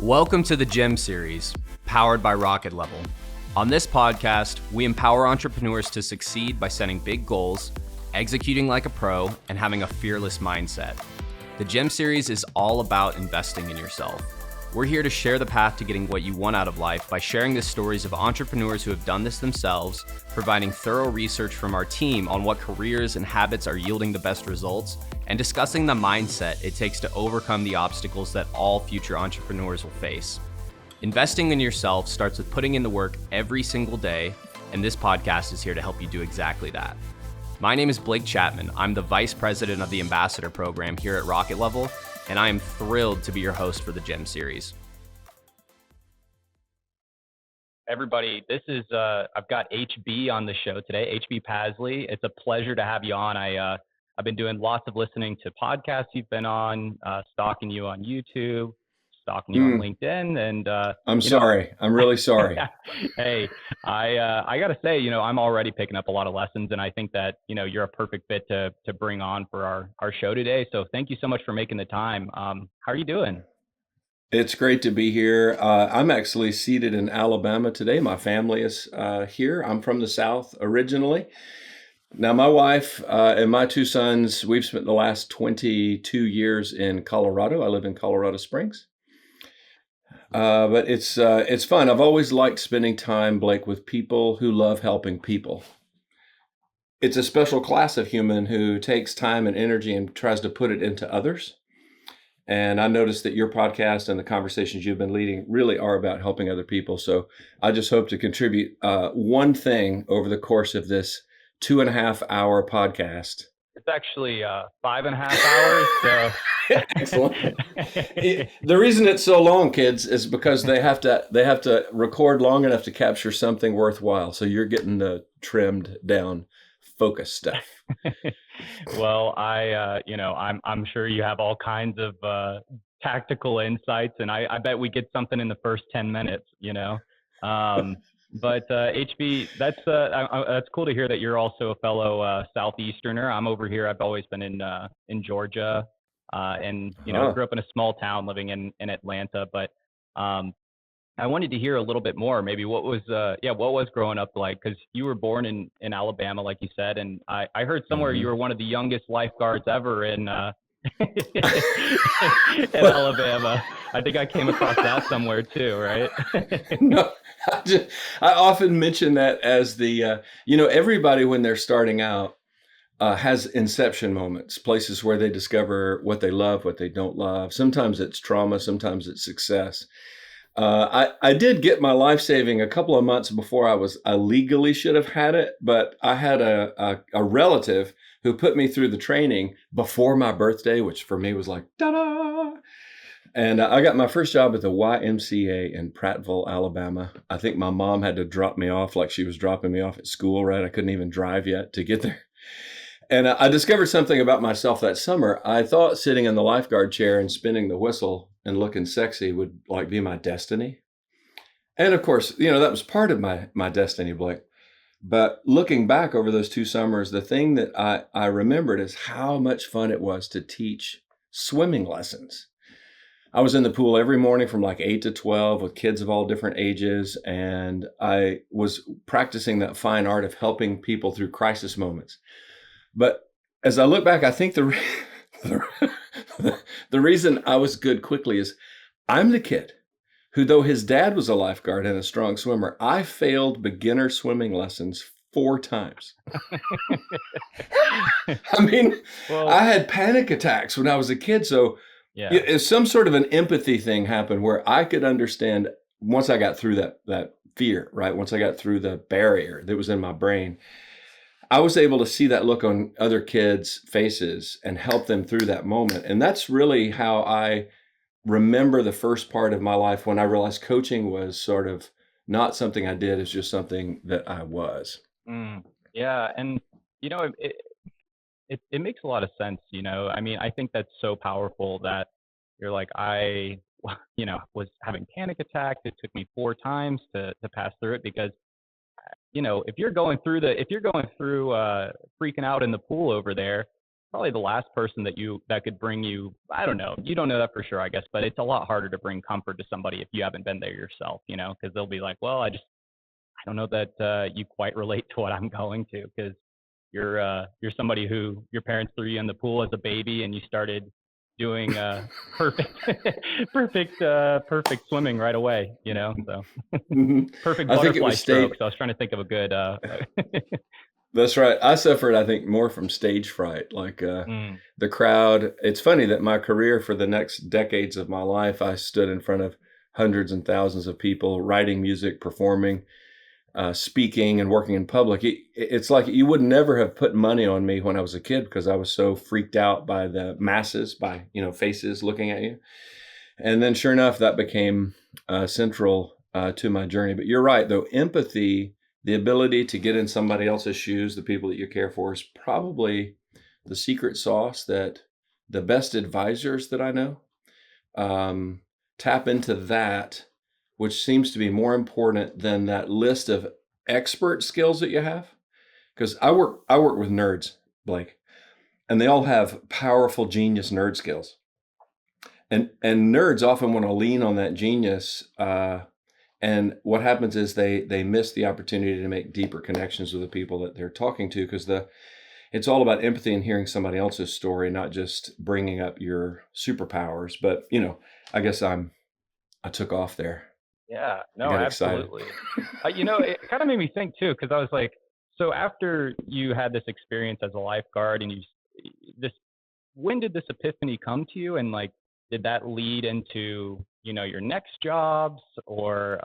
Welcome to the G.E.M series, powered by Rocket Level. On this podcast, we empower entrepreneurs to succeed by setting big goals, executing like a pro, and having a fearless mindset. The G.E.M series is all about investing in yourself. We're here to share the path to getting what you want out of life by sharing the stories of entrepreneurs who have done this themselves, providing thorough research from our team on what careers and habits are yielding the best results, and discussing the mindset it takes to overcome the obstacles that all future entrepreneurs will face. Investing in yourself starts with putting in the work every single day, and this podcast is here to help you do exactly that. My name is Blake Chapman. I'm the Vice President of the Ambassador Program here at Rocket Level, and I am thrilled to be your host for the G.E.M series. Everybody, this is, I've got HB on the show today, HB Pasley. It's a pleasure to have you on. I've been doing lots of listening to podcasts you've been on, stalking you on YouTube, stalking you on LinkedIn, and I'm sorry. I'm really sorry. Hey, I got to say, I'm already picking up a lot of lessons, and I think that, you're a perfect fit to bring on for our show today. So thank you so much for making the time. How are you doing? It's great to be here. I'm actually seated in Alabama today. My family is here. I'm from the South originally. Now, my wife and my two sons, we've spent the last 22 years in Colorado. I live in Colorado Springs. But it's fun. I've always liked spending time, Blake, with people who love helping people. It's a special class of human who takes time and energy and tries to put it into others. And I noticed that your podcast and the conversations you've been leading really are about helping other people. So I just hope to contribute one thing over the course of this 2.5 hour podcast. It's actually 5.5 hours. So. Excellent. The reason it's so long, kids, is because they have to record long enough to capture something worthwhile. So you're getting the trimmed down focus stuff. Well, I'm sure you have all kinds of tactical insights, and I bet we get something in the first 10 minutes, But HB, that's cool to hear that you're also a fellow Southeasterner. I'm over here. I've always been in Georgia, and grew up in a small town living in Atlanta. But I wanted to hear a little bit more, maybe what was growing up like, because you were born in Alabama, like you said, and I heard somewhere you were one of the youngest lifeguards ever in Alabama. I think I came across that somewhere too, right? No, I often mention that as the, everybody when they're starting out has inception moments, places where they discover what they love, what they don't love. Sometimes it's trauma, sometimes it's success. I did get my life saving a couple of months before I legally should have had it, but I had a relative who put me through the training before my birthday, which for me was like, ta-da! And I got my first job at the YMCA in Prattville, Alabama. I think my mom had to drop me off like she was dropping me off at school, right? I couldn't even drive yet to get there. And I discovered something about myself that summer. I thought sitting in the lifeguard chair and spinning the whistle and looking sexy would like be my destiny. And of course, that was part of my destiny, Blake. But looking back over those 2 summers, the thing that I remembered is how much fun it was to teach swimming lessons. I was in the pool every morning from like 8 to 12 with kids of all different ages. And I was practicing that fine art of helping people through crisis moments. But as I look back, I think the reason I was good quickly is I'm the kid who, though his dad was a lifeguard and a strong swimmer, I failed beginner swimming lessons 4 times. I mean, well, I had panic attacks when I was a kid. So some sort of an empathy thing happened where I could understand once I got through that fear, right? Once I got through the barrier that was in my brain, I was able to see that look on other kids' faces and help them through that moment. And that's really how I remember the first part of my life when I realized coaching was sort of not something I did, it's just something that I was. Yeah. And, it makes a lot of sense, I mean, I think that's so powerful that you're like, I was having panic attacks. It took me 4 times to pass through it because if you're going through freaking out in the pool over there, probably the last person that could bring you, I don't know, you don't know that for sure, I guess, but it's a lot harder to bring comfort to somebody if you haven't been there yourself, because they'll be like, well, I don't know that you quite relate to what I'm going to, because you're somebody who your parents threw you in the pool as a baby and you started doing perfect perfect swimming right away, so Mhm. perfect I think it butterfly was stage. strokes. I was trying to think of a good That's right. I suffered, I think, more from stage fright, like mm, the crowd. It's funny that my career for the next decades of my life, I stood in front of hundreds and thousands of people, writing music, performing, speaking, and working in public. It's like you would never have put money on me when I was a kid because I was so freaked out by the masses, by faces looking at you. And then, sure enough, that became central to my journey. But you're right, though, empathy, the ability to get in somebody else's shoes, the people that you care for, is probably the secret sauce that the best advisors that I know um, tap into that, which seems to be more important than that list of expert skills that you have. Because I work with nerds, Blake, and they all have powerful genius nerd skills. And nerds often want to lean on that genius, and what happens is they miss the opportunity to make deeper connections with the people that they're talking to, because it's all about empathy and hearing somebody else's story, not just bringing up your superpowers. But I guess I took off there. yeah, I no, got excited. absolutely. It kind of made me think too, because I was like, so after you had this experience as a lifeguard and this, when did this epiphany come to you? And like, did that lead into, your next jobs or,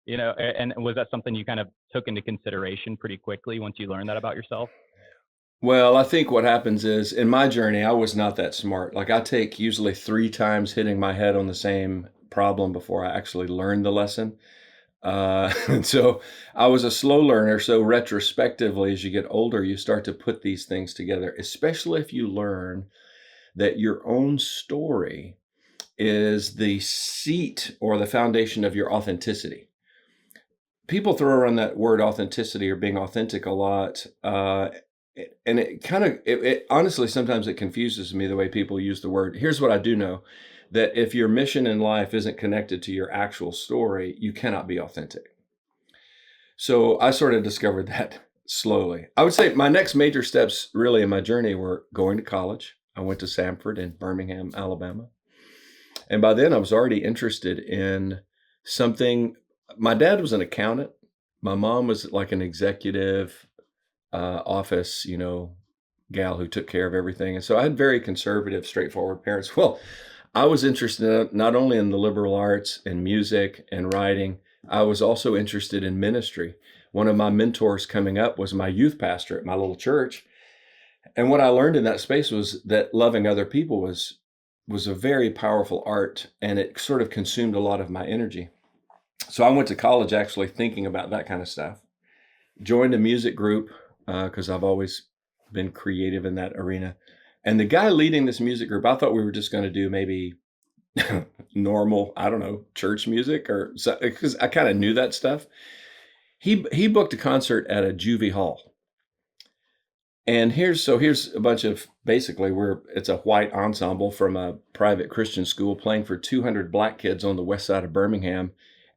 and was that something you kind of took into consideration pretty quickly once you learned that about yourself? Well, I think what happens is in my journey, I was not that smart. Like I take usually 3 times hitting my head on the same problem before I actually learn the lesson. And so I was a slow learner. So retrospectively, as you get older, you start to put these things together, especially if you learn that your own story is the seat or the foundation of your authenticity. People throw around that word authenticity or being authentic a lot. And it kind of, it honestly, sometimes it confuses me the way people use the word. Here's what I do know, that if your mission in life isn't connected to your actual story, you cannot be authentic. So I sort of discovered that slowly. I would say my next major steps really in my journey were going to college. I went to Samford in Birmingham, Alabama. And by then I was already interested in something. My dad was an accountant. My mom was like an executive office, gal who took care of everything. And so I had very conservative, straightforward parents. Well, I was interested not only in the liberal arts and music and writing, I was also interested in ministry. One of my mentors coming up was my youth pastor at my little church. And what I learned in that space was that loving other people was a very powerful art, and it sort of consumed a lot of my energy. So I went to college actually thinking about that kind of stuff. Joined a music group because I've always been creative in that arena. And the guy leading this music group, I thought we were just going to do maybe normal, I don't know, church music or because I kind of knew that stuff. He booked a concert at a juvie hall. And here's a bunch of basically it's a white ensemble from a private Christian school playing for 200 black kids on the west side of Birmingham,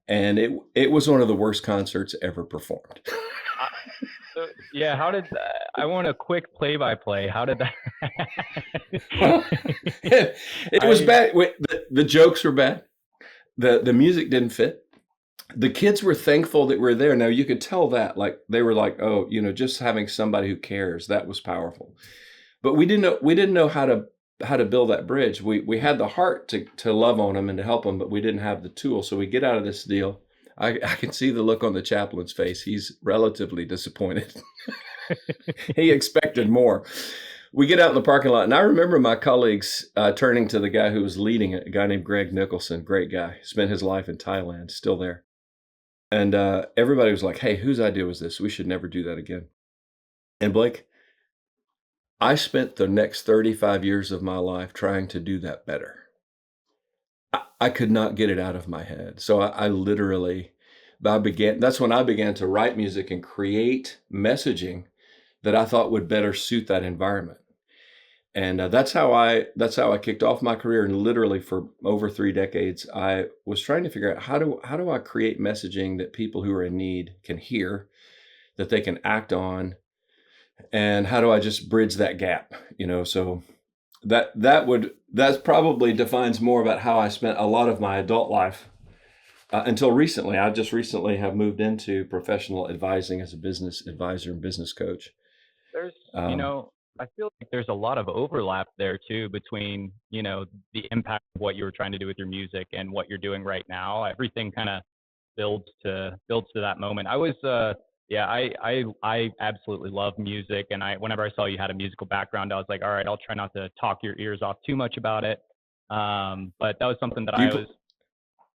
and it was one of the worst concerts ever performed. So, yeah, how did that, I want a quick play-by-play. How did that? Well, it was bad. The jokes were bad. The music didn't fit. The kids were thankful that we're there. Now you could tell that, like they were like, oh, just having somebody who cares, that was powerful. But we didn't know how to build that bridge. We had the heart to love on them and to help them, but we didn't have the tool. So we get out of this deal. I can see the look on the chaplain's face. He's relatively disappointed. He expected more. We get out in the parking lot, and I remember my colleagues turning to the guy who was leading it, a guy named Greg Nicholson, great guy, spent his life in Thailand, still there. And everybody was like, hey, whose idea was this? We should never do that again. And Blake, I spent the next 35 years of my life trying to do that better. I could not get it out of my head. So I literally, that's when I began to write music and create messaging that I thought would better suit that environment. And that's how I kicked off my career. And literally for over 3 decades, I was trying to figure out how do I create messaging that people who are in need can hear, that they can act on, and how do I just bridge that gap? So that probably defines more about how I spent a lot of my adult life until recently. I just recently have moved into professional advising as a business advisor and business coach. There's, Um, I feel like there's a lot of overlap there too between, the impact of what you were trying to do with your music and what you're doing right now. Everything kind of builds to that moment. I was, yeah, I absolutely love music, and whenever I saw you had a musical background, I was like, all right, I'll try not to talk your ears off too much about it. But that was something that do you I was,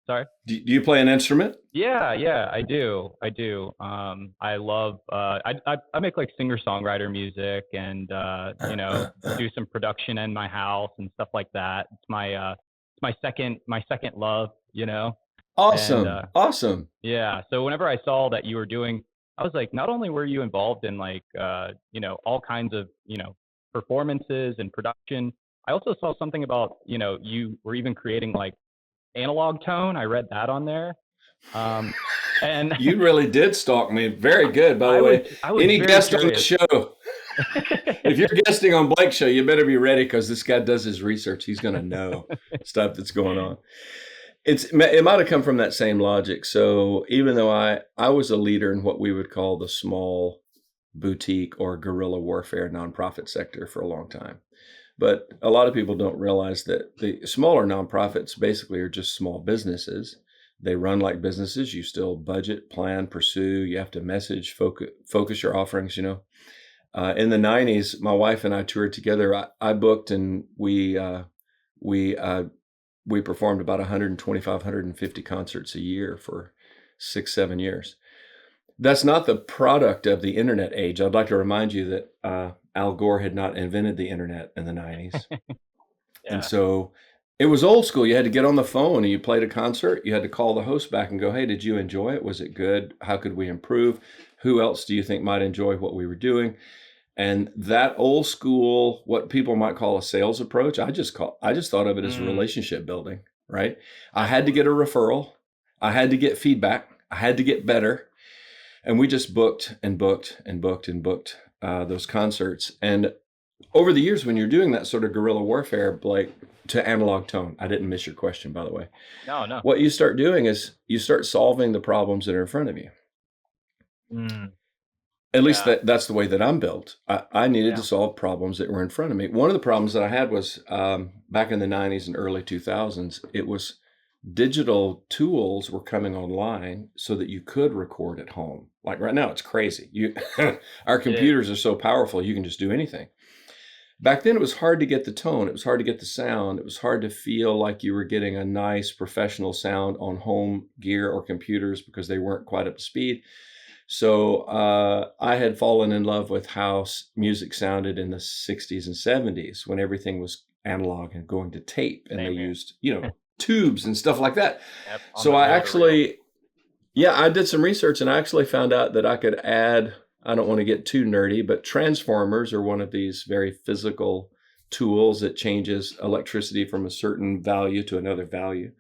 sorry. do you play an instrument? Yeah, I do. I love, I make like singer-songwriter music and, do some production in my house and stuff like that. It's my second love, and, Awesome. yeah. So whenever I saw that you were doing, I was like, not only were you involved in like, all kinds of, performances and production, I also saw something about, you were even creating like analog tone. I read that on there. And You really did stalk me. Very good, by the way. I was Any very guest on the curious. show, if you're guesting on Blake's show, you better be ready because this guy does his research. He's going to know stuff that's going on. It might have come from that same logic. So even though I was a leader in what we would call the small boutique or guerrilla warfare nonprofit sector for a long time. But a lot of people don't realize that the smaller nonprofits basically are just small businesses. They run like businesses. You still budget, plan, pursue. You have to message, focus your offerings. In the '90s, my wife and I toured together. I booked, and we performed about 125, 150 concerts a year for 6, 7 years. That's not the product of the internet age. I'd like to remind you that Al Gore had not invented the internet in the '90s. And Yeah. so it was old school. You had to get on the phone and you played a concert. You had to call the host back and go, hey, did you enjoy it? Was it good? How could we improve? Who else do you think might enjoy what we were doing? And that old school, what people might call a sales approach, I just thought of it as a Mm, relationship building, right? I had to absolutely. get a referral. I had to get feedback. I had to get better. And we just booked and booked and booked and booked those concerts. And over the years, when you're doing that sort of guerrilla warfare, like to analog tone, I didn't miss your question, by the way. No, no. What you start doing is you start solving the problems that are in front of you. Mm, At least yeah, that's the way that I'm built. I needed to yeah. solve problems that were in front of me. One of the problems that I had was back in the '90s and early 2000s, it was digital tools were coming online so that you could record at home. Like right now, it's crazy. Our It is. computers are so powerful, you can just do anything. Back then, it was hard to get the tone. It was hard to get the sound. It was hard to feel like you were getting a nice professional sound on home gear or computers because they weren't quite up to speed. So I had fallen in love with how music sounded in the '60s and '70s when everything was analog and going to tape, and they Same here. used, tubes and stuff like that. Yep, on So the I reel to reel. actually, yeah, I did some research and I actually found out that I could add, I don't want to get too nerdy, but transformers are one of these very physical tools that changes electricity from a certain value to another value.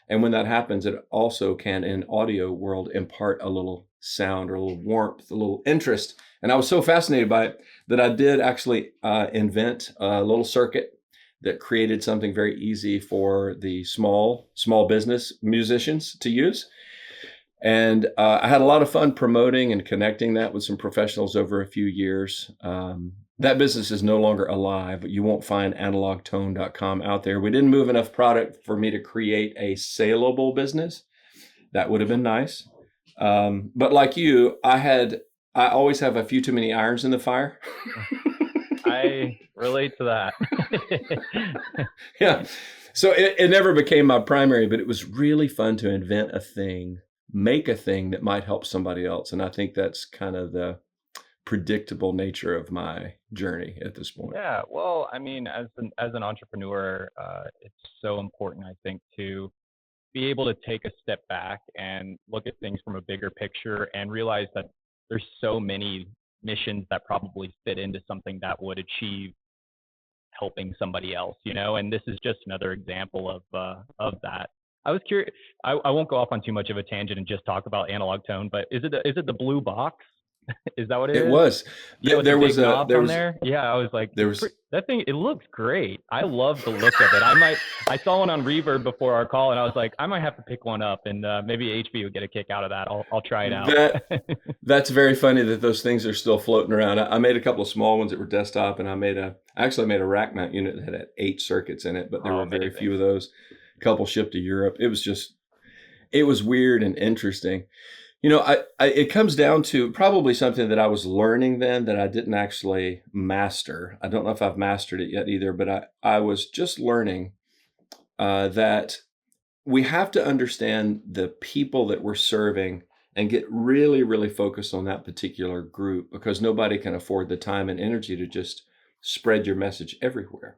And when that happens, it also can, in audio world, impart a little sound or a little warmth, a little interest. And I was so fascinated by it that I did actually invent a little circuit that created something very easy for the small business musicians to use. And I had a lot of fun promoting and connecting that with some professionals over a few years. That business is no longer alive. You won't find analogtone.com out there. We didn't move enough product for me to create a saleable business. That would have been nice. But like you, I always have a few too many irons in the fire. I relate to that. Yeah. So it never became my primary, but it was really fun to invent a thing, make a thing that might help somebody else. And I think that's kind of the predictable nature of my journey at this point. Yeah, well, I mean, as an entrepreneur, it's so important, I think, to be able to take a step back and look at things from a bigger picture and realize that there's so many missions that probably fit into something that would achieve helping somebody else, and this is just another example of that. I was curious. I won't go off on too much of a tangent and just talk about analog tone, but is it the blue box? Is that what it It is? was. Yeah, with the There was big a knobs on there. Yeah, I was like, there was that thing. It looks great. I love the look of it. I saw one on Reverb before our call, and I was like, I might have to pick one up, and maybe HB would get a kick out of that. I'll try it out. that's very funny that those things are still floating around. I made a couple of small ones that were desktop, and I actually made a rack mount unit that had 8 circuits in it, but there Oh, were very amazing. few of those. A couple shipped to Europe. It was weird and interesting. It comes down to probably something that I was learning then that I didn't actually master. I don't know if I've mastered it yet either, but I was just learning that we have to understand the people that we're serving and get really, really focused on that particular group, because nobody can afford the time and energy to just spread your message everywhere.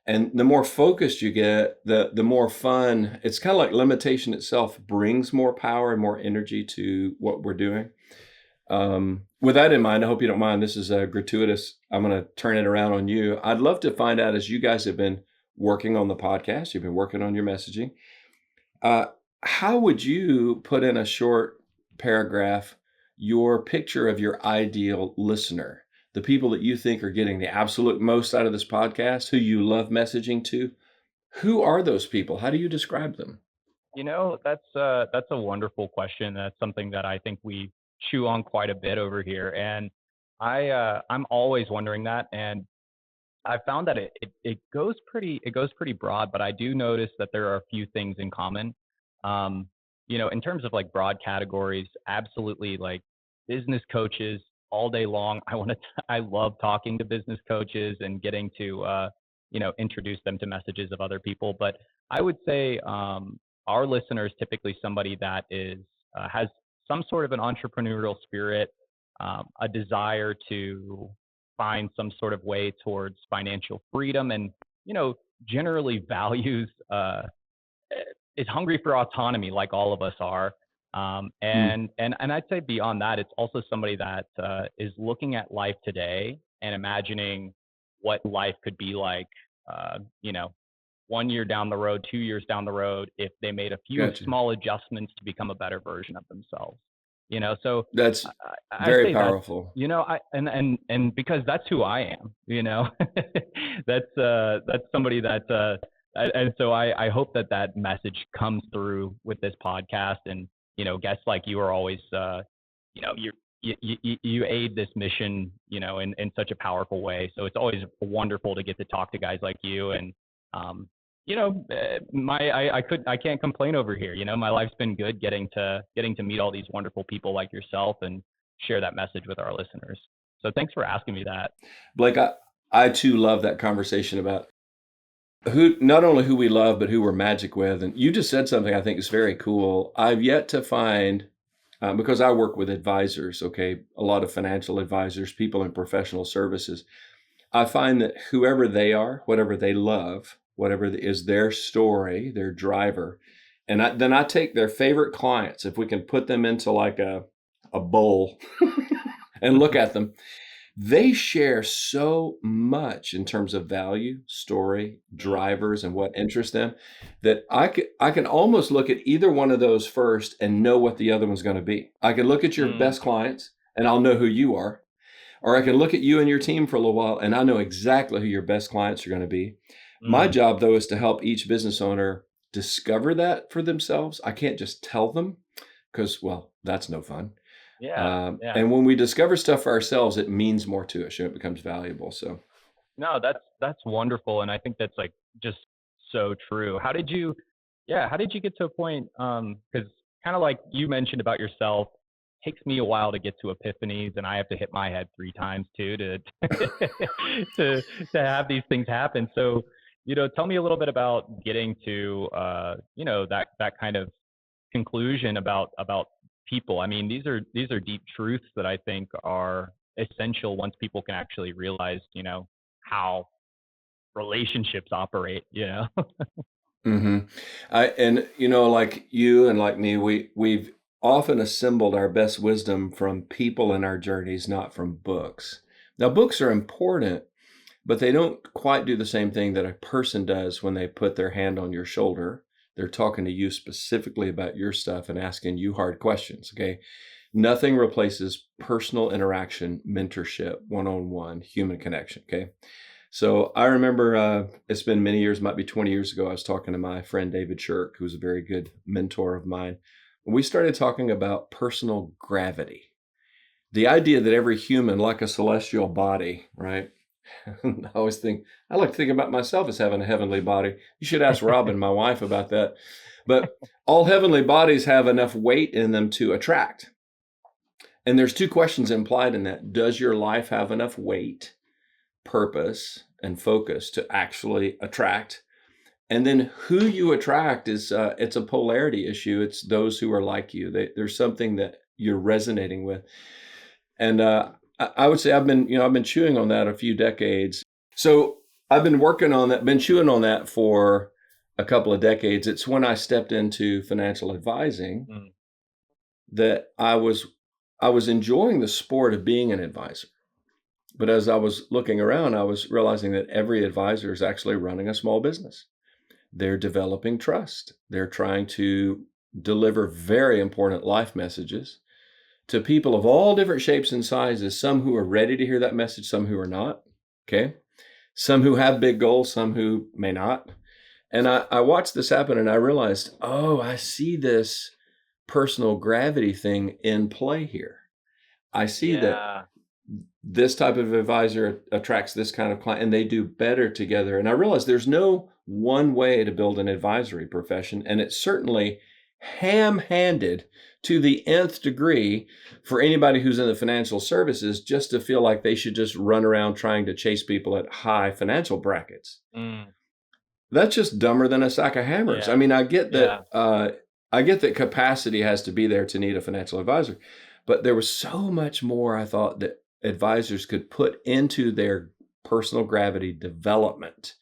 And the more focused you get, the more fun. It's kind of like limitation itself brings more power and more energy to what we're doing. With that in mind, I hope you don't mind. This is gratuitous. I'm going to turn it around on you. I'd love to find out, as you guys have been working on the podcast, you've been working on your messaging. How would you put in a short paragraph your picture of your ideal listener? The people that you think are getting the absolute most out of this podcast, who you love messaging to, who are those people? How do you describe them? That's a wonderful question. That's something that I think we chew on quite a bit over here, and I'm always wondering that, and I found that it goes pretty broad, but I do notice that there are a few things in common. In terms of like broad categories, absolutely, like business coaches all day long. I love talking to business coaches and getting to introduce them to messages of other people. But I would say our listener is typically somebody that has some sort of an entrepreneurial spirit, a desire to find some sort of way towards financial freedom, and generally values is hungry for autonomy, like all of us are. Mm, And I'd say beyond that, it's also somebody that is looking at life today and imagining what life could be like, uh, you know, 1 year down the road, 2 years down the road, if they made a few gotcha. small adjustments to become a better version of themselves. So That's I'd very say that's, powerful. and because that's who I am, that's somebody that, and so I hope that message comes through with this podcast, and, guests like you are always, you aid this mission, in such a powerful way. So it's always wonderful to get to talk to guys like you. And, I can't complain over here. My life's been good getting to meet all these wonderful people like yourself and share that message with our listeners. So thanks for asking me that. Blake, I too love that conversation about not only who we love, but who we're magic with. And you just said something I think is very cool. I've yet to find, because I work with advisors, okay, a lot of financial advisors, people in professional services. I find that whoever they are, whatever they love, whatever is their story, their driver, and then I take their favorite clients, if we can put them into like a bowl and look at them, they share so much in terms of value, story, drivers, and what interests them, that I can almost look at either one of those first and know what the other one's going to be. I can look at your Mm, best clients and I'll know who you are. Or I can look at you and your team for a little while and I know exactly who your best clients are going to be. My mm, job, though, is to help each business owner discover that for themselves. I can't just tell them, because, well, that's no fun. yeah, yeah. And when we discover stuff for ourselves, it means more to us and it becomes valuable. So, No, that's wonderful, and I think that's like just so true. How did you get to a point? Because kind of like you mentioned about yourself, takes me a while to get to epiphanies, and I have to hit my head 3 times too to to have these things happen. So, tell me a little bit about getting to that kind of conclusion about people. I mean, these are deep truths that I think are essential once people can actually realize, how relationships operate. hmm and like you and like me, we've often assembled our best wisdom from people in our journeys, not from books. Now, books are important, but they don't quite do the same thing that a person does when they put their hand on your shoulder. They're talking to you specifically about your stuff and asking you hard questions. Okay. Nothing replaces personal interaction, mentorship, one-on-one human connection. Okay. So I remember it's been many years, might be 20 years ago. I was talking to my friend David Shirk, who's a very good mentor of mine. We started talking about personal gravity. The idea that every human, like a celestial body, right? I always think, I like to think about myself as having a heavenly body. You should ask Robin, my wife, about that. But all heavenly bodies have enough weight in them to attract. And there's two questions implied in that. Does your life have enough weight, purpose, and focus to actually attract? And then who you attract is, it's a polarity issue. It's those who are like you. There's something that you're resonating with. And I would say I've been chewing on that a few decades. So I've been working on that, been chewing on that for a couple of decades. It's when I stepped into financial advising that I was enjoying the sport of being an advisor. But as I was looking around, I was realizing that every advisor is actually running a small business. They're developing trust. They're trying to deliver very important life messages to people of all different shapes and sizes, some who are ready to hear that message, some who are not, okay? Some who have big goals, some who may not. And I watched this happen and I realized, oh, I see this personal gravity thing in play here. I see that this type of advisor attracts this kind of client and they do better together. And I realized there's no one way to build an advisory profession. And it's certainly ham-handed to the nth degree for anybody who's in the financial services just to feel like they should just run around trying to chase people at high financial brackets. That's just dumber than a sack of hammers. I mean, I get that I get that capacity has to be there to need a financial advisor, but there was so much more I thought that advisors could put into their personal gravity development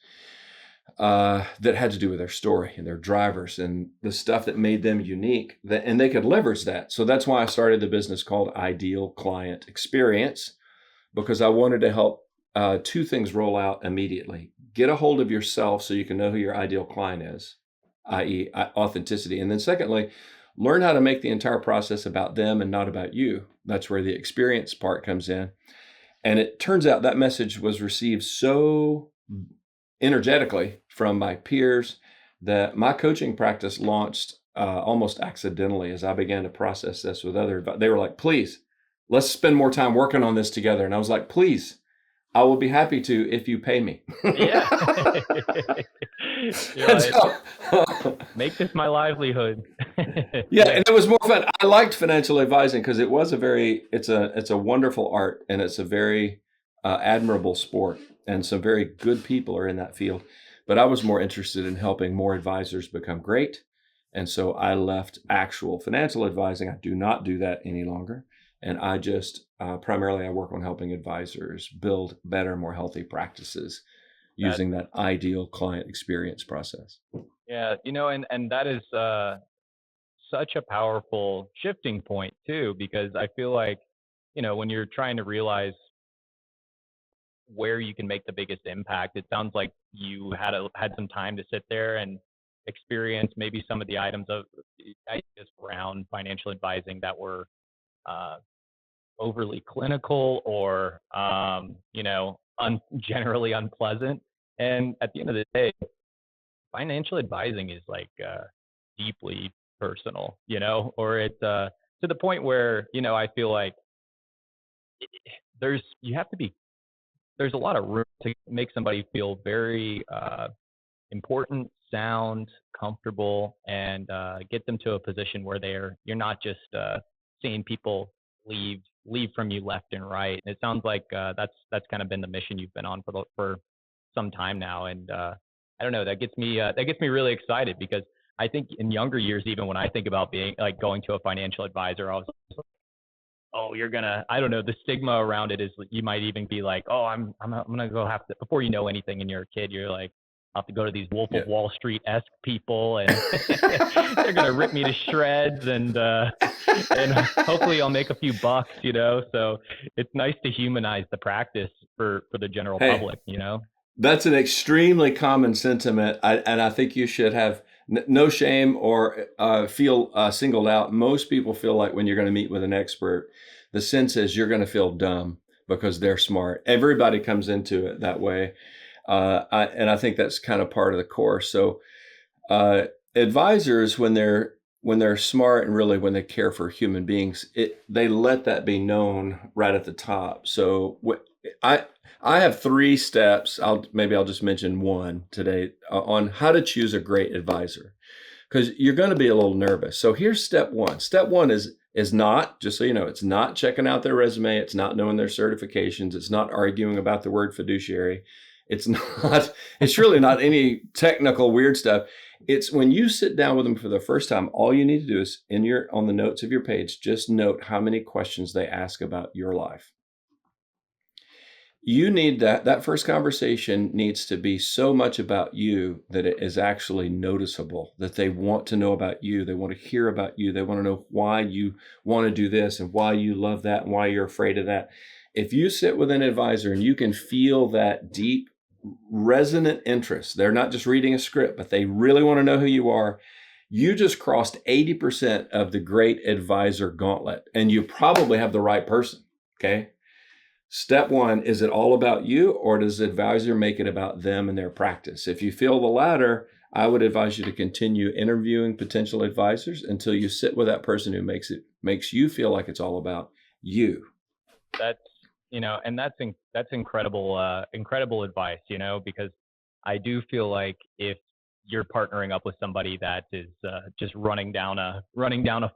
that had to do with their story and their drivers and the stuff that made them unique, and they could leverage that. So that's why I started the business called Ideal Client Experience, because I wanted to help two things roll out immediately. Get a hold of yourself so you can know who your ideal client is, i.e. authenticity. And then secondly, learn how to make the entire process about them and not about you. That's where the experience part comes in. And it turns out that message was received so energetically from my peers that my coaching practice launched almost accidentally as I began to process this with others. They were like, please, let's spend more time working on this together. And I was like, please, I will be happy to if you pay me. Make this my livelihood. And it was more fun. I liked financial advising because it was it's a wonderful art and it's a very admirable sport, and some very good people are in that field. But I was more interested in helping more advisors become great. And so I left actual financial advising. I do not do that any longer. And I just primarily I work on helping advisors build better, more healthy practices using that ideal client experience process. Yeah, and that is such a powerful shifting point too, because I feel like, when you're trying to realize where you can make the biggest impact, it sounds like you had some time to sit there and experience maybe some of the items of ideas around financial advising that were overly clinical or generally unpleasant. And at the end of the day, financial advising is like deeply personal, or it's to the point where I feel like there's a lot of room to make somebody feel very important, sound, comfortable, and get them to a position where you're not just seeing people leave from you left and right. It sounds like that's kind of been the mission you've been on for some time now, and I don't know, that gets me really excited, because I think in younger years, even when I think about going to a financial advisor, I was like, oh, you're gonna, I don't know, the stigma around it is you might even be like, oh, I'm gonna go have to, before you know anything and you're a kid, you're like, I'll have to go to these Wolf of Wall Street-esque people and they're gonna rip me to shreds, and hopefully I'll make a few bucks, So it's nice to humanize the practice for the general public, That's an extremely common sentiment, and I think you should have no shame or feel singled out. Most people feel like when you're going to meet with an expert, the sense is you're going to feel dumb because they're smart. Everybody comes into it that way, and I think that's kind of part of the course. So advisors, when they're smart and really when they care for human beings, they let that be known right at the top. So I have 3 steps. I'll just mention one today on how to choose a great advisor, because you're going to be a little nervous. So here's step 1. Step 1 is not, just so you know, it's not checking out their resume. It's not knowing their certifications. It's not arguing about the word fiduciary. It's really not any technical weird stuff. It's when you sit down with them for the first time, all you need to do is on the notes of your page, just note how many questions they ask about your life. You need that first conversation needs to be so much about you that it is actually noticeable, that they want to know about you. They want to hear about you. They want to know why you want to do this and why you love that and why you're afraid of that. If you sit with an advisor and you can feel that deep, resonant interest, they're not just reading a script, but they really want to know who you are, you just crossed 80% of the great advisor gauntlet, and you probably have the right person, okay? Step 1, is it all about you, or does the advisor make it about them and their practice? If you feel the latter, I would advise you to continue interviewing potential advisors until you sit with that person who makes you feel like it's all about you. That's, and that's incredible, incredible advice, because I do feel like if you're partnering up with somebody that is just running down a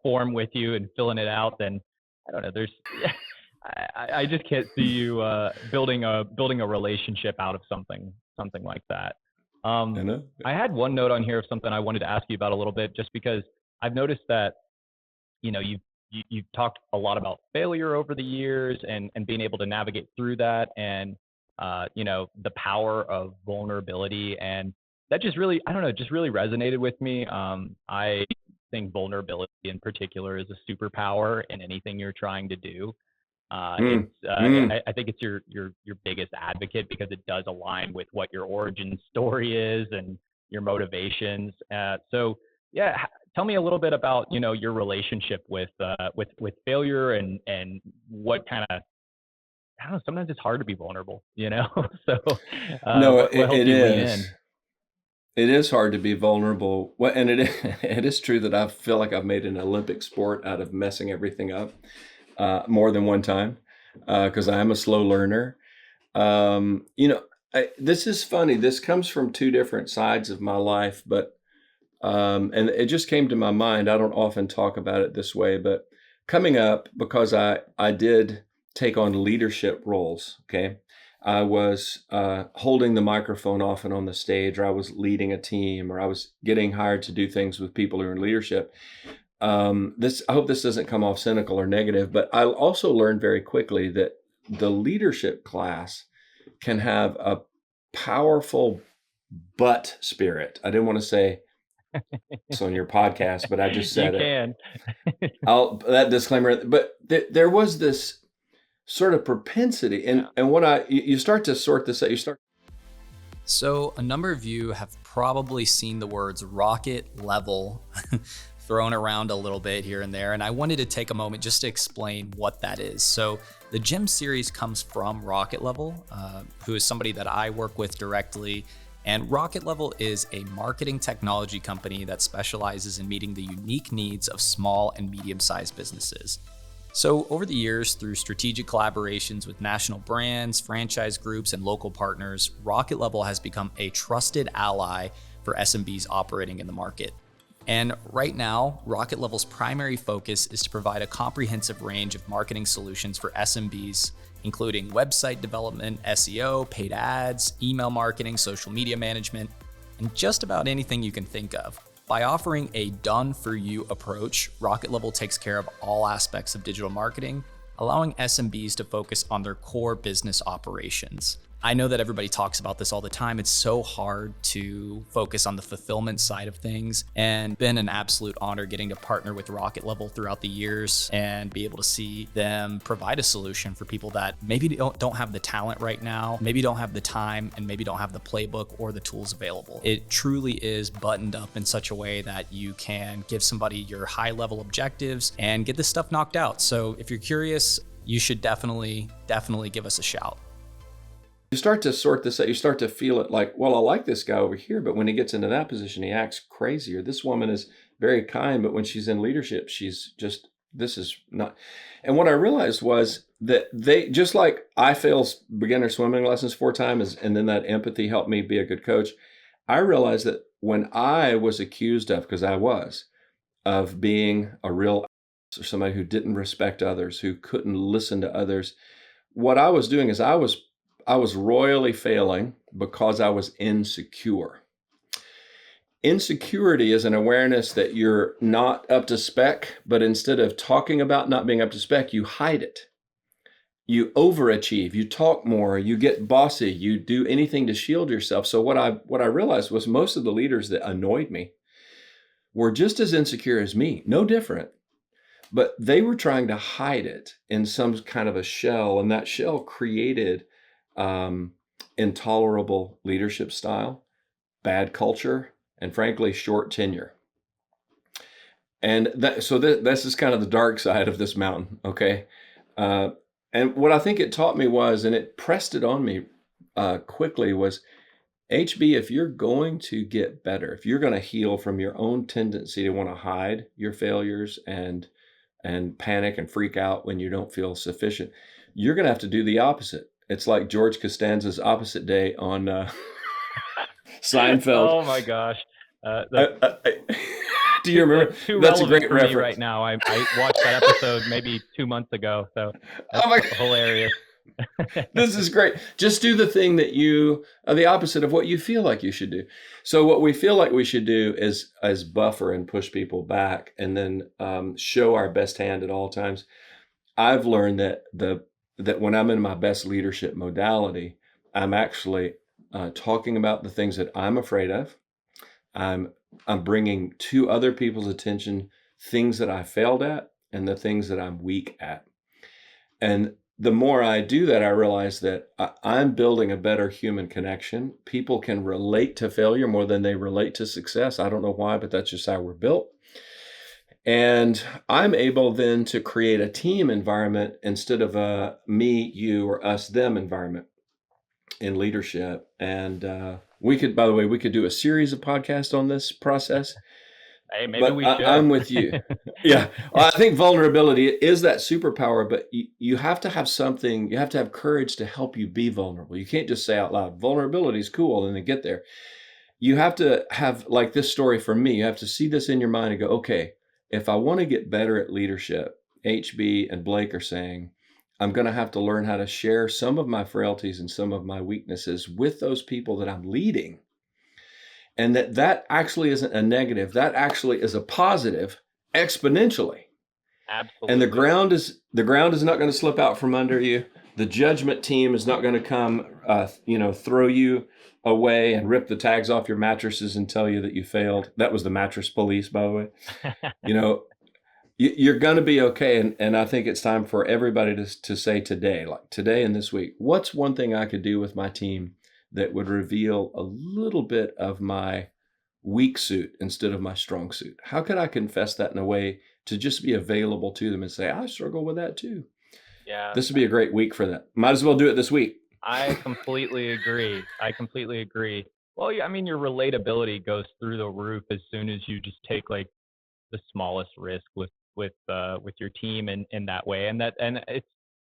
form with you and filling it out, then I don't know, I just can't see you building a relationship out of something like that. I had one note on here of something I wanted to ask you about a little bit, just because I've noticed that you've talked a lot about failure over the years and being able to navigate through that, and the power of vulnerability, and that just really, I don't know, just really resonated with me. I think vulnerability in particular is a superpower in anything you're trying to do. I think it's your biggest advocate, because it does align with what your origin story is and your motivations. So yeah, tell me a little bit about your relationship with failure and what kind of, I don't know, sometimes it's hard to be vulnerable, So No, what helps it you lean is. in? It is hard to be vulnerable. Well, and it is true that I feel like I've made an Olympic sport out of messing everything up more than one time, because I am a slow learner. This is funny. This comes from 2 different sides of my life, but and it just came to my mind. I don't often talk about it this way, but coming up, because I did take on leadership roles. Okay. I was holding the microphone often on the stage, or I was leading a team, or I was getting hired to do things with people who are in leadership. I hope this doesn't come off cynical or negative, but I also learned very quickly that the leadership class can have a powerful butt spirit. I didn't want to say this on your podcast, but I just said You it. can. That disclaimer, but there was this sort of propensity, and you start to sort this out. So a number of you have probably seen the words rocket level thrown around a little bit here and there, and I wanted to take a moment just to explain what that is. So the G.E.M series comes from Rocket Level, who is somebody that I work with directly. And Rocket Level is a marketing technology company that specializes in meeting the unique needs of small and medium-sized businesses. So over the years, through strategic collaborations with national brands, franchise groups, and local partners, Rocket Level has become a trusted ally for SMBs operating in the market. And right now, Rocket Level's primary focus is to provide a comprehensive range of marketing solutions for SMBs, including website development, SEO, paid ads, email marketing, social media management, and just about anything you can think of. By offering a done-for-you approach, Rocket Level takes care of all aspects of digital marketing, allowing SMBs to focus on their core business operations. I know that everybody talks about this all the time. It's so hard to focus on the fulfillment side of things, and been an absolute honor getting to partner with Rocket Level throughout the years and be able to see them provide a solution for people that maybe don't have the talent right now, maybe don't have the time, and maybe don't have the playbook or the tools available. It truly is buttoned up in such a way that you can give somebody your high level objectives and get this stuff knocked out. So if you're curious, you should definitely give us a shout. You start to sort this out. You start to feel it like, well, I like this guy over here, but when he gets into that position, he acts crazy. Or this woman is very kind, but when she's in leadership, she's just, this is not. And what I realized was that they, just like I failed beginner swimming lessons 4 times, and then that empathy helped me be a good coach. I realized that when I was accused of, because I was, of being a real or somebody who didn't respect others, who couldn't listen to others, what I was doing is I was royally failing because I was insecure. Insecurity is an awareness that you're not up to spec, but instead of talking about not being up to spec, you hide it. You overachieve, you talk more, you get bossy, you do anything to shield yourself. So what I realized was most of the leaders that annoyed me were just as insecure as me, no different. But they were trying to hide it in some kind of a shell, and that shell created intolerable leadership style, bad culture, and frankly, short tenure. And this is kind of the dark side of this mountain, okay? And what I think it taught me was, and it pressed it on me quickly, was HB, if you're going to get better, if you're going to heal from your own tendency to want to hide your failures and panic and freak out when you don't feel sufficient, you're going to have to do the opposite. It's like George Costanza's Opposite Day on Seinfeld. Oh my gosh. Do you remember? That's a great reference. Right now. I watched that episode maybe 2 months ago. So that's hilarious. This is great. Just do the thing that you are the opposite of what you feel like you should do. So what we feel like we should do is buffer and push people back, and then show our best hand at all times. I've learned that when I'm in my best leadership modality, I'm actually talking about the things that I'm afraid of. I'm bringing to other people's attention things that I failed at and the things that I'm weak at. And the more I do that, I realize that I'm building a better human connection. People can relate to failure more than they relate to success. I don't know why, but that's just how we're built. And I'm able then to create a team environment instead of a me, you, or us, them environment in leadership. And we could do a series of podcasts on this process. Hey, maybe we should. I'm with you. Yeah. Well, I think vulnerability is that superpower, but you have to have something, you have to have courage to help you be vulnerable. You can't just say out loud, vulnerability is cool, and then get there. You have to have, like this story for me, you have to see this in your mind and go, okay, if I want to get better at leadership, HB and Blake are saying, I'm going to have to learn how to share some of my frailties and some of my weaknesses with those people that I'm leading. And that actually isn't a negative. That actually is a positive exponentially. Absolutely. And the ground is not going to slip out from under you. The judgment team is not going to come, throw you away and rip the tags off your mattresses and tell you that you failed. That was the mattress police, by the way. You're going to be okay. And I think it's time for everybody to say today, like today and this week, what's one thing I could do with my team that would reveal a little bit of my weak suit instead of my strong suit? How could I confess that in a way to just be available to them and say, I struggle with that too? Yeah. This would be a great week for that. Might as well do it this week. I completely agree. Well, yeah, I mean, your relatability goes through the roof as soon as you just take like the smallest risk with your team in that way. And it's,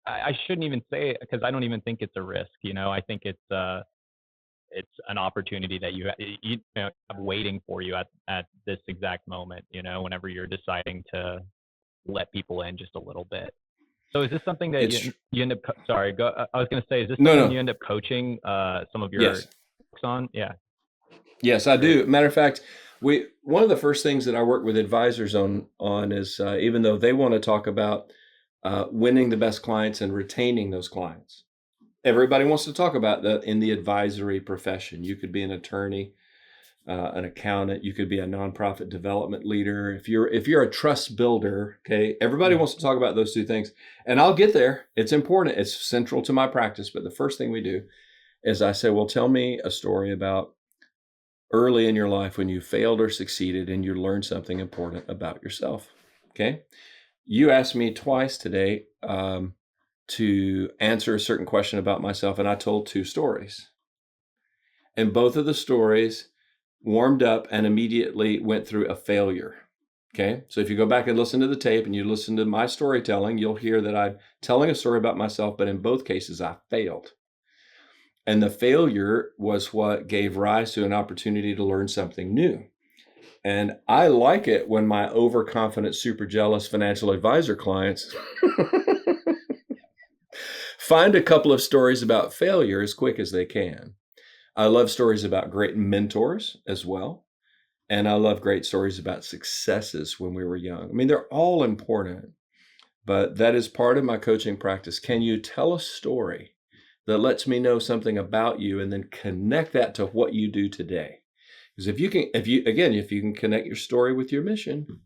I shouldn't even say it because I don't even think it's a risk. I think it's an opportunity that you have waiting for you at this exact moment, whenever you're deciding to let people in just a little bit. So is this something that you end up, sorry, go, I was going to say, is this something you end up coaching some of your folks on? Yeah. Yes, I do. Matter of fact, one of the first things that I work with advisors on is even though they want to talk about winning the best clients and retaining those clients. everybody wants to talk about that in the advisory profession. You could be an attorney, an accountant. You could be a nonprofit development leader. If you're a trust builder, okay, everybody wants to talk about those two things. And I'll get there. It's important. It's central to my practice. But the first thing we do is I say, well, tell me a story about early in your life when you failed or succeeded and you learned something important about yourself. Okay. You asked me twice today to answer a certain question about myself, and I told two stories. And both of the stories warmed up and immediately went through a failure. Okay. So if you go back and listen to the tape and you listen to my storytelling, you'll hear that I'm telling a story about myself, but in both cases, I failed. And the failure was what gave rise to an opportunity to learn something new. And I like it when my overconfident, super jealous financial advisor clients find a couple of stories about failure as quick as they can. I love stories about great mentors as well. And I love great stories about successes when we were young. I mean, they're all important, but that is part of my coaching practice. Can you tell a story that lets me know something about you and then connect that to what you do today? Because if you can connect your story with your mission,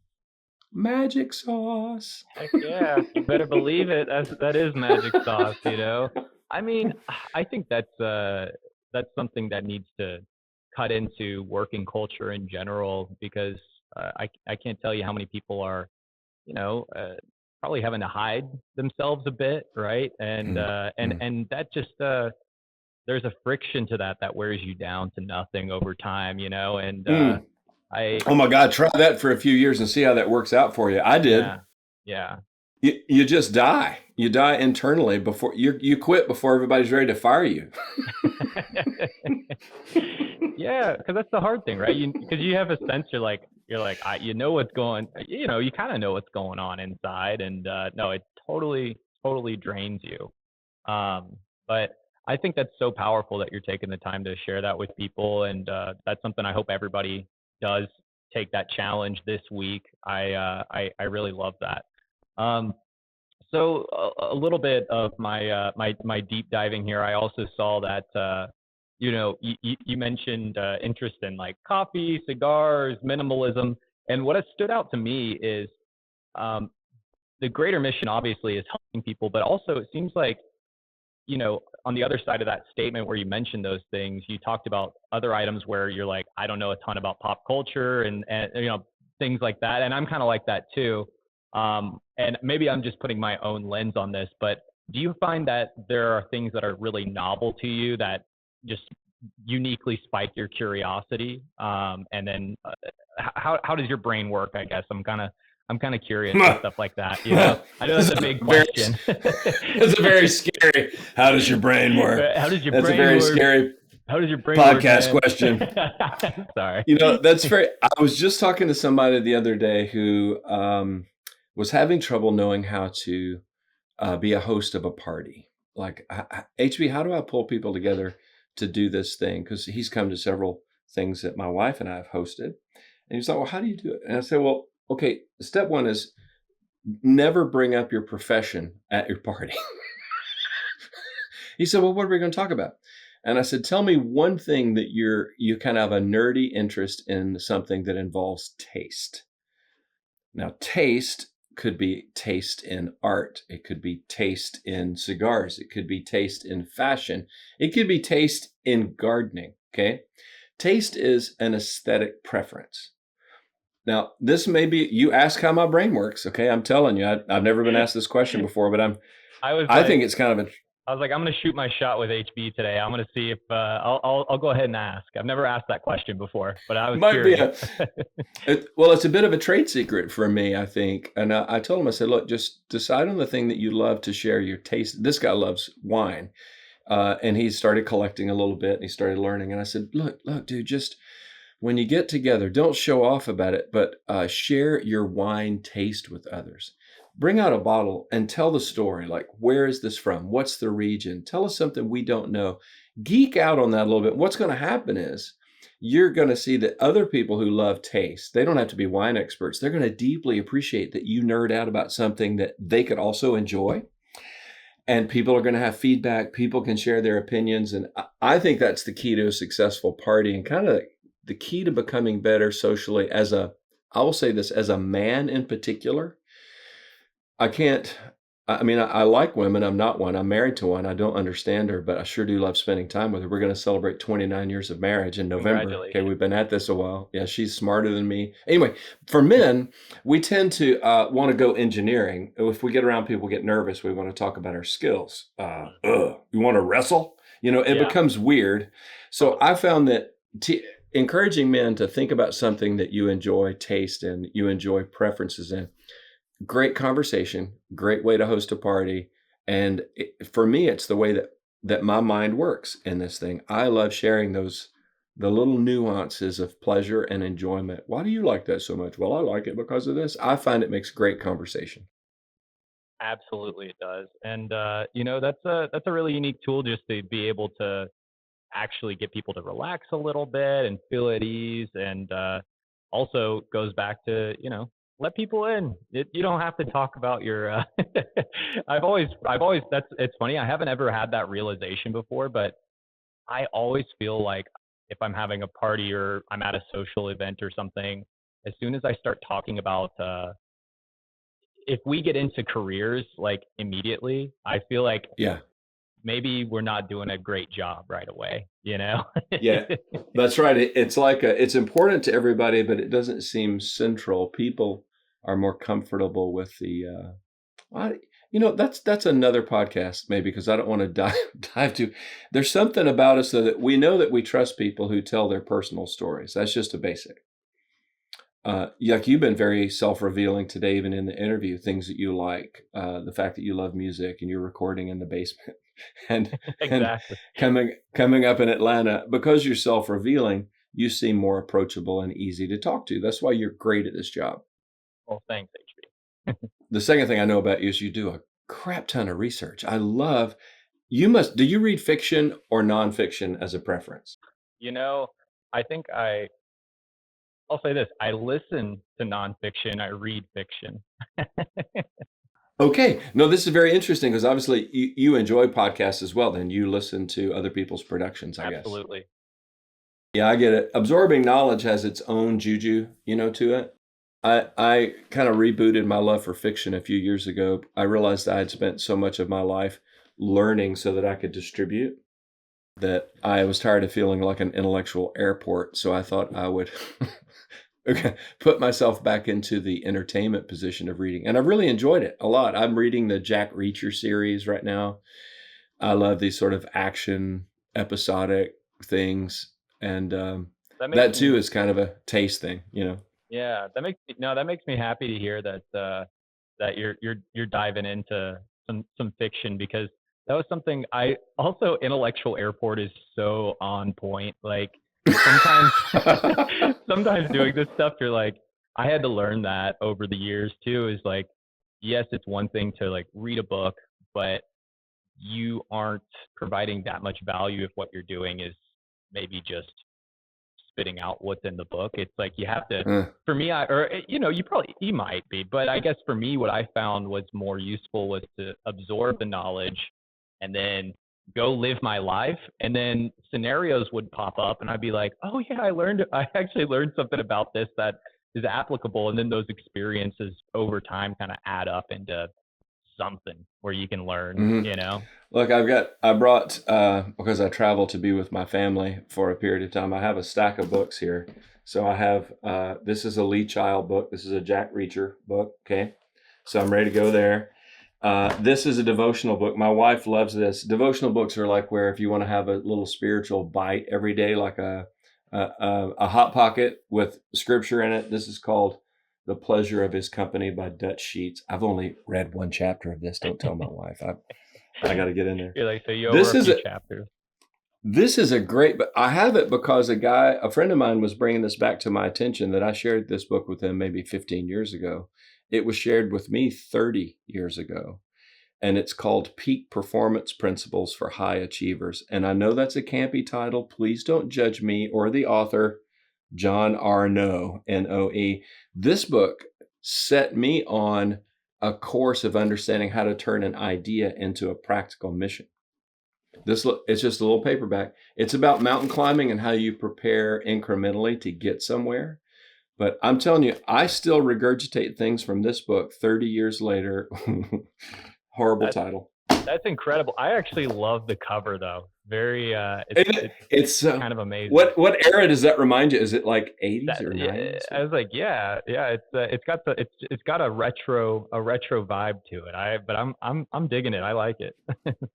magic sauce. Heck yeah, you better believe it. That is magic sauce, I mean, I think that's something that needs to cut into working culture in general, because I can't tell you how many people are, probably having to hide themselves a bit, right? And that just there's a friction to that wears you down to nothing over time, and oh my God, try that for a few years and see how that works out for you. I did. Yeah. You just die. You die internally before you quit before everybody's ready to fire you. Yeah, because that's the hard thing, right? Because you have a sense, you're like, you know what's going, you kind of know what's going on inside, and no, it totally drains you. But I think that's so powerful that you're taking the time to share that with people, and that's something I hope everybody does take that challenge this week. I really love that. So a little bit of my deep diving here. I also saw that you mentioned interest in like coffee, cigars, minimalism, and what has stood out to me is the greater mission obviously is helping people, but also it seems like on the other side of that statement where you mentioned those things, you talked about other items where you're like, I don't know a ton about pop culture and things like that, and I'm kind of like that too. And maybe I'm just putting my own lens on this, but do you find that there are things that are really novel to you that just uniquely spike your curiosity? And then how does your brain work? I guess I'm kind of curious and stuff like that. I know that's a big question. It's a very scary. How does your brain work? How does your that's brain a very work? scary. How does your brain podcast work, question? Sorry. That's very. I was just talking to somebody the other day who was having trouble knowing how to be a host of a party. Like, HB, how do I pull people together to do this thing? Because he's come to several things that my wife and I have hosted. And he's like, well, how do you do it? And I said, well, okay, step one is never bring up your profession at your party. He said, well, what are we going to talk about? And I said, tell me one thing that you kind of have a nerdy interest in, something that involves taste. Now, taste could be taste in art. It could be taste in cigars. It could be taste in fashion. It could be taste in gardening, okay? Taste is an aesthetic preference. Now, this may be, you ask how my brain works, okay? I'm telling you, I've never been asked this question before, but I think it's kind of I was like, I'm going to shoot my shot with HB today. I'm going to see if I'll go ahead and ask. I've never asked that question before, but I was curious. It's a bit of a trade secret for me, I think. And I told him, I said, look, just decide on the thing that you love to share your taste. This guy loves wine. And he started collecting a little bit and he started learning. And I said, look, dude, just when you get together, don't show off about it, but share your wine taste with others. Bring out a bottle and tell the story. Like, where is this from? What's the region? Tell us something we don't know. Geek out on that a little bit. What's going to happen is you're going to see that other people who love taste, they don't have to be wine experts. They're going to deeply appreciate that you nerd out about something that they could also enjoy. and people are going to have feedback. People can share their opinions. And I think that's the key to a successful party, and kind of the key to becoming better socially I will say this, as a man in particular. I like women. I'm not one. I'm married to one. I don't understand her, but I sure do love spending time with her. We're going to celebrate 29 years of marriage in November. Okay, Congratulations. we've been at this a while. Yeah, she's smarter than me. Anyway, for men, we tend to want to go engineering. If we get around people get nervous, we want to talk about our skills. You want to wrestle? It Yeah. becomes weird. So I found that encouraging men to think about something that you enjoy taste and you enjoy preferences in. Great conversation, great way to host a party. And for me, it's the way that my mind works in this thing. I love sharing the little nuances of pleasure and enjoyment. Why do you like that so much? Well, I like it because of this. I find it makes great conversation. Absolutely, it does. And that's a really unique tool, just to be able to actually get people to relax a little bit and feel at ease. And also goes back to, let people in. You don't have to talk about your. It's funny. I haven't ever had that realization before, but I always feel like if I'm having a party or I'm at a social event or something, as soon as I start talking about, if we get into careers like immediately, I feel like Yeah. maybe we're not doing a great job right away, Yeah, that's right. It's like it's important to everybody, but it doesn't seem central. People are more comfortable with that's another podcast maybe, because I don't want to dive too. There's something about us though, that we know that we trust people who tell their personal stories. That's just a basic. Like you've been very self-revealing today, even in the interview, things that you like, the fact that you love music and you're recording in the basement and Exactly. coming up in Atlanta. Because you're self-revealing, you seem more approachable and easy to talk to. That's why you're great at this job. Well, thanks, HB. The second thing I know about you is you do a crap ton of research. Do you read fiction or nonfiction as a preference? I think I'll say this. I listen to nonfiction. I read fiction. Okay. No, this is very interesting, because obviously you enjoy podcasts as well. Then you listen to other people's productions, I guess. Absolutely. Yeah, I get it. Absorbing knowledge has its own juju, to it. I kind of rebooted my love for fiction a few years ago. I realized I had spent so much of my life learning so that I could distribute, that I was tired of feeling like an intellectual airport. So I thought I would put myself back into the entertainment position of reading. And I've really enjoyed it a lot. I'm reading the Jack Reacher series right now. I love these sort of action, episodic things. And that too is kind of a taste thing, Yeah, that makes me happy to hear that you're diving into some fiction, because that was something intellectual airport is so on point. Like sometimes doing this stuff, you're like, I had to learn that over the years too, is like, yes, it's one thing to like read a book, but you aren't providing that much value if what you're doing is maybe just spitting out what's in the book. It's like you have to, for me, you might be, but I guess for me, what I found was more useful was to absorb the knowledge and then go live my life. And then scenarios would pop up and I'd be like, oh yeah, I actually learned something about this that is applicable. And then those experiences over time kind of add up into something where you can learn, Look, I brought, because I travel to be with my family for a period of time, I have a stack of books here. So I have, this is a Lee Child book. This is a Jack Reacher book. Okay. So I'm ready to go there. This is a devotional book. My wife loves this. Devotional books are like where if you want to have a little spiritual bite every day, like a Hot Pocket with scripture in it. This is called The Pleasure of His Company by Dutch Sheets. I've only read one chapter of this. Don't tell my wife. I got to get in there. You're like, so you over a few chapters. This is a great, but I have it because a friend of mine was bringing this back to my attention, that I shared this book with him maybe 15 years ago. It was shared with me 30 years ago. And it's called Peak Performance Principles for High Achievers. And I know that's a campy title. Please don't judge me or the author, John R. Noe, Noe. This book set me on a course of understanding how to turn an idea into a practical mission. It's just a little paperback. It's about mountain climbing and how you prepare incrementally to get somewhere. But I'm telling you, I still regurgitate things from this book 30 years later. Horrible title. That's incredible. I actually love the cover though. Very, it's kind of amazing. What era does that remind you? Is it like 80s or 90s? I was like, yeah. It's got a retro vibe to it. But I'm digging it. I like it.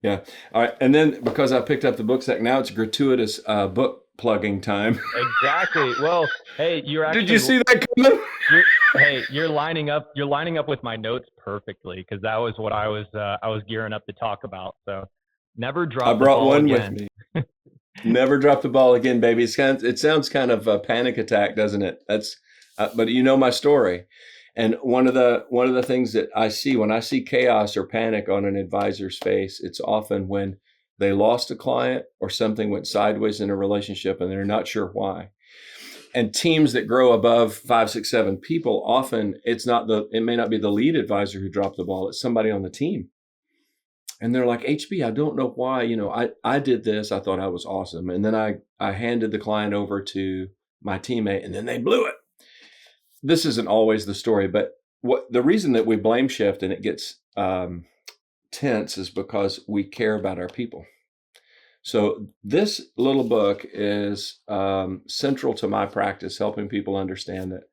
Yeah. All right. And then because I picked up the book sack, now it's gratuitous book plugging time. Exactly. Well, hey, did you see that coming? You're lining up with my notes perfectly, because that was what I was gearing up to talk about. So never drop. I brought one again. With me. Never drop the ball again, baby. It sounds kind of a panic attack, doesn't it? But you know my story. And one of the things that I see when I see chaos or panic on an advisor's face, it's often when they lost a client or something went sideways in a relationship and they're not sure why. And teams that grow above 5, 6, 7 people, often it may not be the lead advisor who dropped the ball. It's somebody on the team. And they're like, HB, I don't know why, I did this. I thought I was awesome. And then I handed the client over to my teammate and then they blew it. This isn't always the story, but the reason that we blame shift and it gets tense is because we care about our people. So this little book is central to my practice, helping people understand that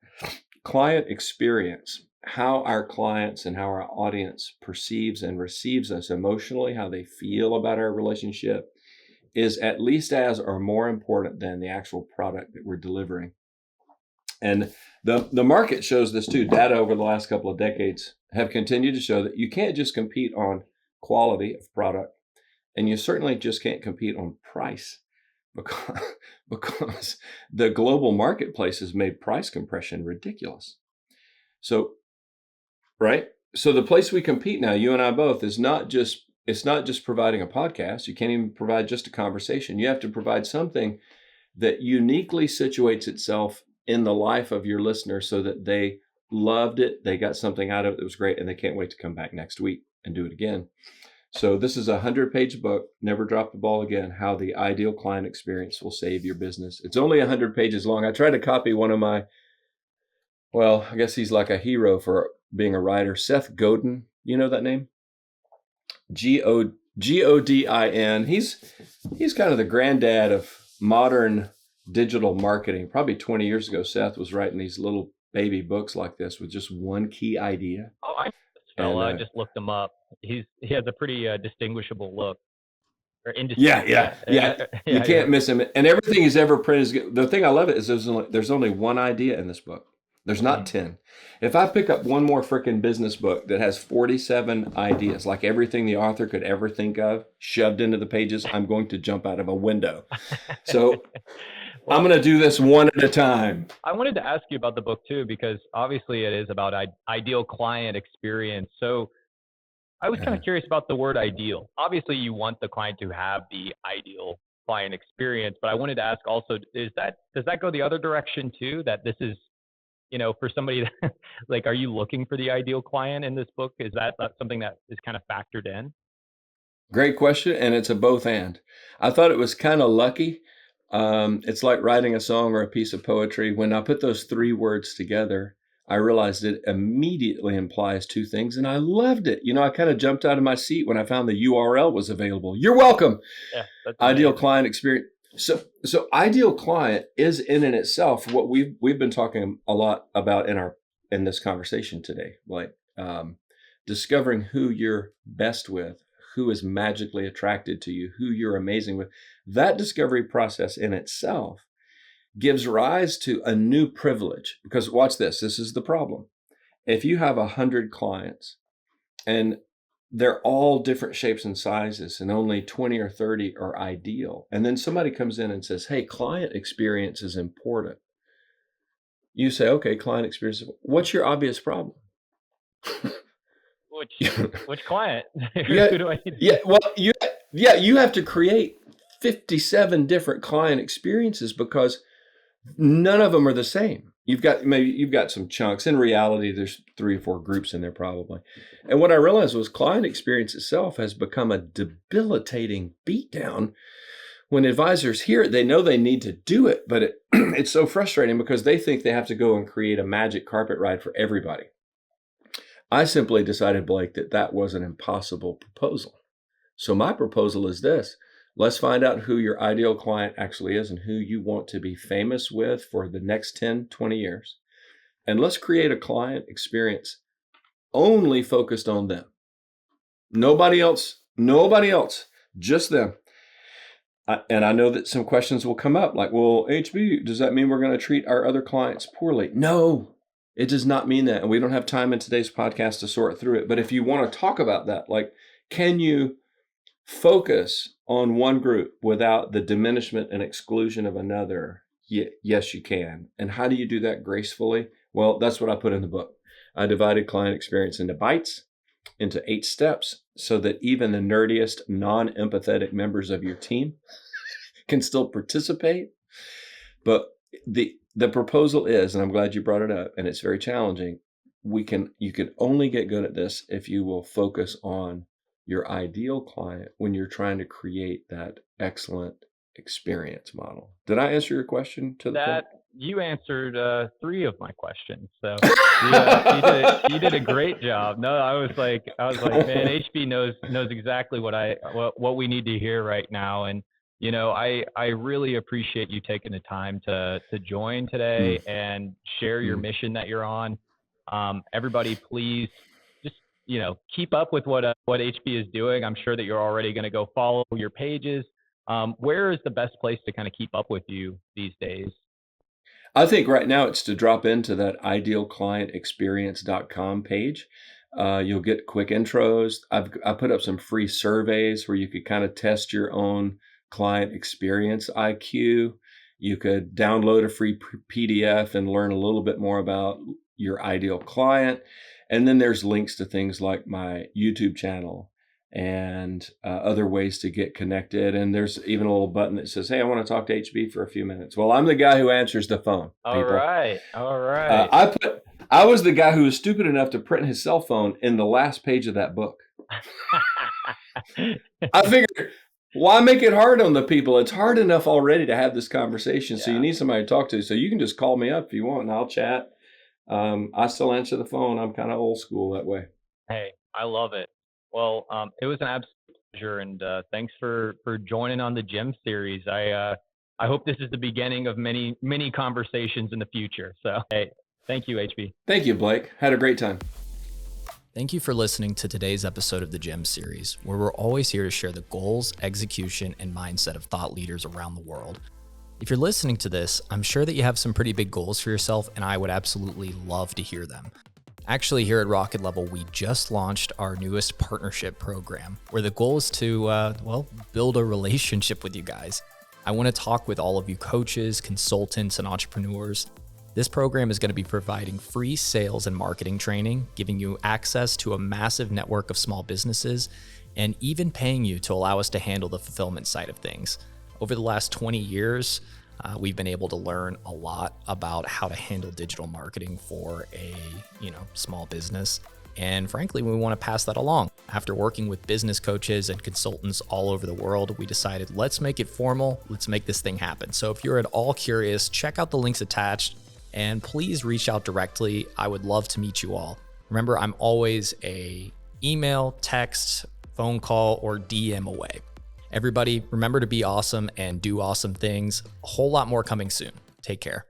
client experience, how our clients and how our audience perceives and receives us emotionally, how they feel about our relationship, is at least as or more important than the actual product that we're delivering. And the market shows this too. Data over the last couple of decades have continued to show that you can't just compete on quality of product, and you certainly just can't compete on price, because the global marketplace has made price compression ridiculous. So, right? So the place we compete now, you and I both, it's not just providing a podcast. You can't even provide just a conversation. You have to provide something that uniquely situates itself in the life of your listener so that they loved it, they got something out of it that was great, and they can't wait to come back next week and do it again. So this is a 100-page book, Never Drop the Ball Again, How the Ideal Client Experience Will Save Your Business. It's only 100 pages long. I tried to copy one of my, well, I guess he's like a hero for being a writer, Seth Godin. You know that name? Godin. He's kind of the granddad of modern digital marketing. Probably 20 years ago, Seth was writing these little baby books like this with just one key idea. Oh, I know this fella. I just looked him up. He has a pretty distinguishable look. Yeah. You can't miss him. And everything he's ever printed is good. The thing I love it is there's only one idea in this book. There's not 10. If I pick up one more freaking business book that has 47 ideas, like everything the author could ever think of shoved into the pages, I'm going to jump out of a window. So well, I'm going to do this one at a time. I wanted to ask you about the book too, because obviously it is about ideal client experience. So I was kind of curious about the word ideal. Obviously you want the client to have the ideal client experience, but I wanted to ask also, does that go the other direction too? That this is, for somebody that, like, are you looking for the ideal client in this book? Is that something that is kind of factored in? Great question. And it's a both and. I thought it was kind of lucky. It's like writing a song or a piece of poetry. When I put those 3 words together, I realized it immediately implies 2 things, and I loved it. I kind of jumped out of my seat when I found the URL was available. You're welcome. Yeah, that's ideal amazing. Client experience. So ideal client is in and itself what we've been talking a lot about in this conversation today, like discovering who you're best with, who is magically attracted to you, who you're amazing with. That discovery process in itself gives rise to a new privilege, because watch this. This is the problem. If you have 100 clients and they're all different shapes and sizes and only 20 or 30 are ideal, and then somebody comes in and says, hey, client experience is important. You say, okay, client experience. What's your obvious problem? Which client? Yeah, Who do I need? Yeah, well, you have to create 57 different client experiences because none of them are the same. you've got some chunks. In reality, there's 3 or 4 groups in there probably. And what I realized was client experience itself has become a debilitating beatdown. When advisors hear it, they know they need to do it, but it's so frustrating because they think they have to go and create a magic carpet ride for everybody. I simply decided, Blake, that was an impossible proposal. So my proposal is this. Let's find out who your ideal client actually is and who you want to be famous with for the next 10, 20 years. And let's create a client experience only focused on them. Nobody else, just them. And I know that some questions will come up like, well, HB, does that mean we're going to treat our other clients poorly? No, it does not mean that. And we don't have time in today's podcast to sort through it. But if you want to talk about that, like, can you focus on one group without the diminishment and exclusion of another? Yes, you can. And how do you do that gracefully? Well, that's what I put in the book. I divided client experience into bites, into 8 steps, so that even the nerdiest, non-empathetic members of your team can still participate. But the proposal is, and I'm glad you brought it up, and it's very challenging, you can only get good at this if you will focus on your ideal client when you're trying to create that excellent experience model. Did I answer your question to the point? You answered 3 of my questions. So you did a great job. No, I was like, man, HB knows exactly what we need to hear right now. And, I really appreciate you taking the time to join today and share your mission that you're on. Everybody, please just, keep up with what HB is doing. I'm sure that you're already going to go follow your pages. Where is the best place to kind of keep up with you these days? I think right now it's to drop into that idealclientexperience.com page. You'll get quick intros. I put up some free surveys where you could kind of test your own client experience IQ. You could download a free PDF and learn a little bit more about your ideal client. And then there's links to things like my YouTube channel and other ways to get connected. And there's even a little button that says, hey, I want to talk to HB for a few minutes. Well, I'm the guy who answers the phone. All right. I was the guy who was stupid enough to print his cell phone in the last page of that book. I figured, why make it hard on the people? It's hard enough already to have this conversation. Yeah. So you need somebody to talk to. So you can just call me up if you want and I'll chat. I still answer the phone. I'm kind of old school that way. Hey, I love it. Well, it was an absolute pleasure, and thanks for joining on the G.E.M series. I hope this is the beginning of many conversations in the future. So, hey, thank you, HB. Thank you, Blake. Had a great time. Thank you for listening to today's episode of the G.E.M series, where we're always here to share the goals, execution, and mindset of thought leaders around the world. If you're listening to this, I'm sure that you have some pretty big goals for yourself, and I would absolutely love to hear them. Actually, here at Rocket Level, we just launched our newest partnership program, where the goal is to, build a relationship with you guys. I want to talk with all of you coaches, consultants, and entrepreneurs. This program is going to be providing free sales and marketing training, giving you access to a massive network of small businesses, and even paying you to allow us to handle the fulfillment side of things. Over the last 20 years, we've been able to learn a lot about how to handle digital marketing for a small business. And frankly, we want to pass that along. After working with business coaches and consultants all over the world, we decided, let's make it formal. Let's make this thing happen. So if you're at all curious, check out the links attached and please reach out directly. I would love to meet you all. Remember, I'm always a email, text, phone call, or DM away. Everybody, remember to be awesome and do awesome things. A whole lot more coming soon. Take care.